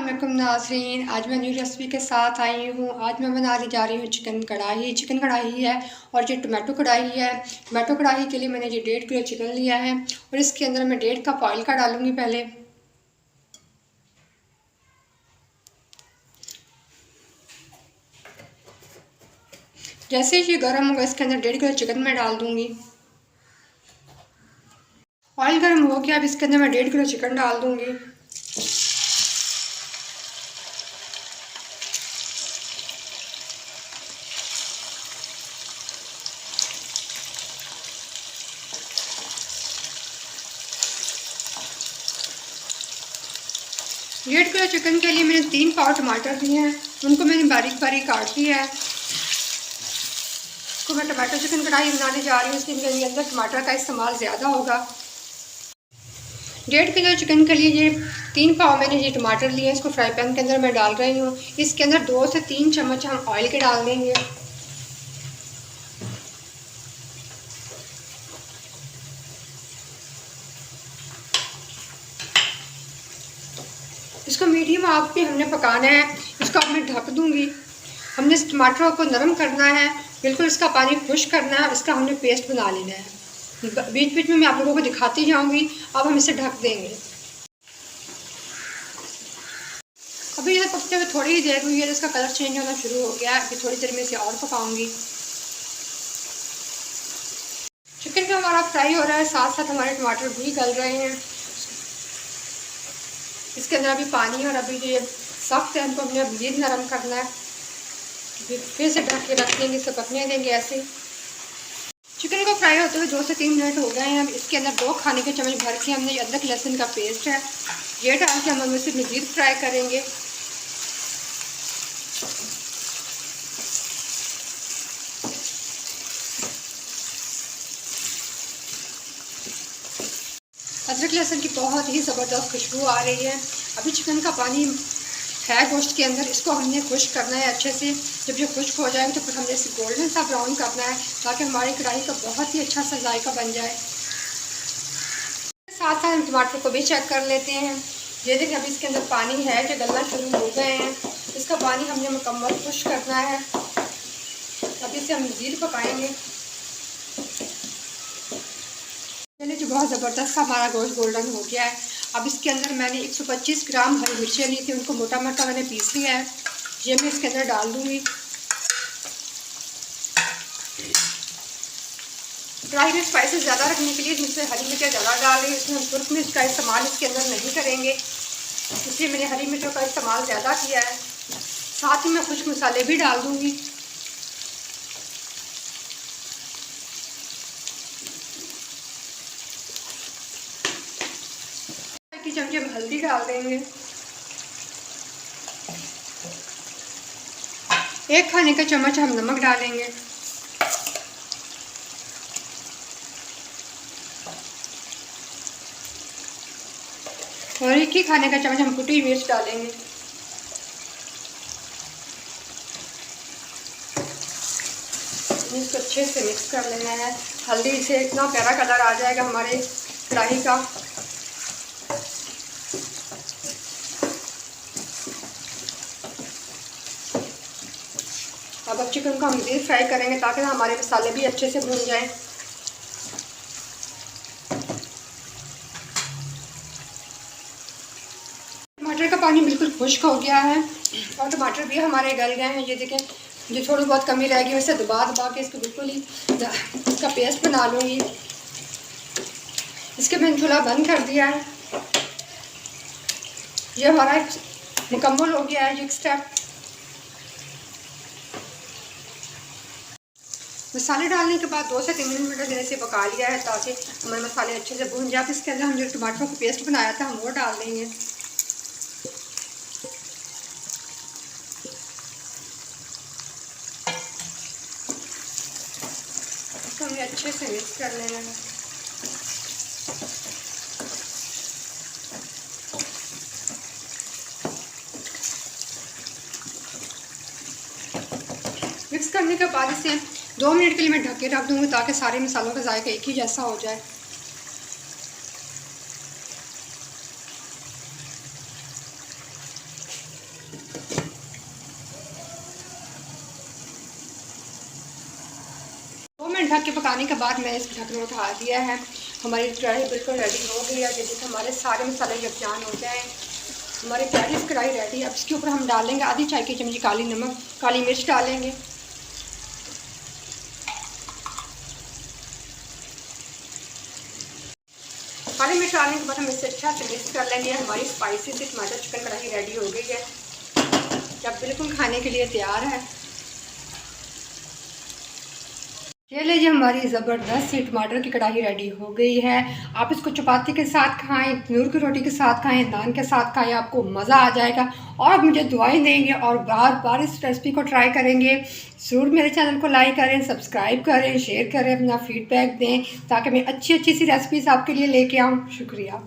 अस्सलामुअलैकुम नाज़रीन, आज मैं न्यू रेसिपी के साथ आई हूँ। आज मैं बनाने जा रही हूँ चिकन कढ़ाई। चिकन कढ़ाई है और ये टमाटो कढ़ाई है। टमाटो कढ़ाई के लिए मैंने ये 1.5 किलो चिकन लिया है और इसके अंदर मैं 1.5 कप ऑयल का डालूँगी। पहले जैसे ही ये गर्म होगा इसके अंदर 1.5 किलो चिकन मैं डाल दूँगी। ऑयल गर्म हो गया, अब इसके अंदर मैं 1.5 किलो चिकन डाल दूँगी। डेढ़ किलो चिकन के लिए मैंने 3 पाव टमाटर लिए हैं, उनको मैंने बारीक बारीक काट लिया है। तो मैं टमाटो चिकन कढ़ाई बनाने जा रही हूँ, इसके अंदर टमाटर का इस्तेमाल ज़्यादा होगा। 1.5 किलो चिकन के लिए ये 3 पाव मैंने ये टमाटर लिए हैं, इसको फ्राई पैन के अंदर मैं डाल रही हूँ। इसके अंदर 2 से 3 चम्मच हम ऑयल के डाल देंगे। इसको मीडियम आग पे हमने पकाना है। इसको अब मैं ढक दूँगी। हमने इस टमाटरों को नरम करना है, बिल्कुल इसका पानी खुश्क करना है, इसका हमने पेस्ट बना लेना है। बीच बीच में मैं आप लोगों को दिखाती जाऊँगी। अब हम इसे ढक देंगे। अभी ये पकते हुए थोड़ी ही देर हुई है, इसका कलर चेंज होना शुरू हो गया है। अभी थोड़ी देर में इसे और पकाऊंगी। चिकन भी हमारा फ्राई हो रहा है, साथ साथ हमारे टमाटर भी गल रहे हैं। इसके अंदर अभी पानी है और अभी ये सख्त है, हमको हमने मज़ीद नरम करना है। फिर से ढक के रख देंगे, इसे पकने देंगे ऐसे। चिकन को फ्राई होते हुए 2 से 3 मिनट हो गए हैं। अब इसके अंदर 2 खाने के चम्मच भर के हमने अदरक लहसुन का पेस्ट है, ये डाल के हम इसे मज़ीद फ्राई करेंगे। अदरक लहसुन की बहुत ही ज़बरदस्त खुशबू आ रही है। अभी चिकन का पानी है गोश्त के अंदर, इसको हमने खुश्क करना है अच्छे से। जब ये खुश्क हो जाएगा तो फिर हमने इसे गोल्डन सा ब्राउन करना है, ताकि हमारी कढ़ाई का बहुत ही अच्छा सा जायका बन जाए। साथ साथ हम टमाटर को भी चेक कर लेते हैं। ये देखिए अभी इसके अंदर पानी है जो गलना शुरू हो गए हैं। इसका पानी हमने मुकम्मल खुश्क करना है। अभी इसे हम मज़ीद पकाएंगे। चलिए, जो बहुत ज़बरदस्त का हमारा गोश्त गोल्डन हो गया है। अब इसके अंदर मैंने 125 ग्राम हरी मिर्चें ली थी, उनको मोटा मोटा मैंने पीस लिया है। ये मैं इसके अंदर डाल दूँगी। कढ़ाई में स्पाइसेस ज़्यादा रखने के लिए जिससे हरी मिर्चें ज़्यादा डाल रही है। इसमें हम सुर्ख मिर्च का इस्तेमाल इसके अंदर नहीं करेंगे, इसलिए मैंने हरी मिर्चों का इस्तेमाल ज़्यादा किया है। साथ ही मैं खुश्क मसाले भी डाल दूँगी। 1 चमचे हम हल्दी डाल देंगे। 1 खाने का चम्मच हम नमक डालेंगे। और 1 ही खाने का चम्मच हम कुटी मिर्च डालेंगे। इसको अच्छे से मिक्स कर लेना है। हल्दी से इतना प्यारा कलर आ जाएगा हमारे कढ़ाई का। अब चिकन को हम मज़ीद फ्राई करेंगे ताकि हमारे मसाले भी अच्छे से भुन जाएं। टमाटर का पानी बिल्कुल खुश्क हो गया है और टमाटर भी हमारे गल गए हैं। ये देखें, जो थोड़ी बहुत कमी रह गई वैसे दबा दबा के इसको बिल्कुल ही इसका पेस्ट बना लूँगी। इसके मैंने चूल्हा बंद कर दिया है। ये हमारा मुकम्मल हो गया है एक स्टेप। मसाले डालने के बाद 2 से 3 मिनट मैंने इसे पका लिया है ताकि हमारे मसाले अच्छे से भून जाए। इसके अंदर हम जो टमाटरों का पेस्ट बनाया था हम वो डाल देंगे। इसको हमें अच्छे से मिक्स कर लेना है। मिक्स करने के बाद इसे 2 मिनट के लिए मैं ढक के रख दूँगी ताकि सारे मसालों का जायका एक ही जैसा हो जाए। मिनट ढक के पकाने के बाद मैंने इस ढक्कन उठा दिया है। हमारी कढ़ाई बिल्कुल रेडी हो गई है। जैसे हमारे सारे मसाले यकजान हो जाए, हमारी प्यारी कढ़ाई रेडी है। अब इसके ऊपर हम डालेंगे आधी चाय की चम्मच काली नमक, काली मिर्च डालेंगे। काली मिर्च डालने के बाद हम इसे अच्छा से मिक्स कर लेंगे। हमारी स्पाइसी सी टमाटर चिकन कढ़ाई रेडी हो गई है, जब बिल्कुल खाने के लिए तैयार है। ये लीजिए हमारी ज़बरदस्त सी टमाटर की कढ़ाई रेडी हो गई है। आप इसको चपाती के साथ खाएं, तंदूर की रोटी के साथ खाएं, नान के साथ खाएं, आपको मज़ा आ जाएगा और आप मुझे दुआएं देंगे और बार बार इस रेसिपी को ट्राई करेंगे। ज़रूर मेरे चैनल को लाइक करें, सब्सक्राइब करें, शेयर करें, अपना फीडबैक दें ताकि मैं अच्छी अच्छी सी रेसिपीज़ आपके लिए लेके आऊँ। शुक्रिया।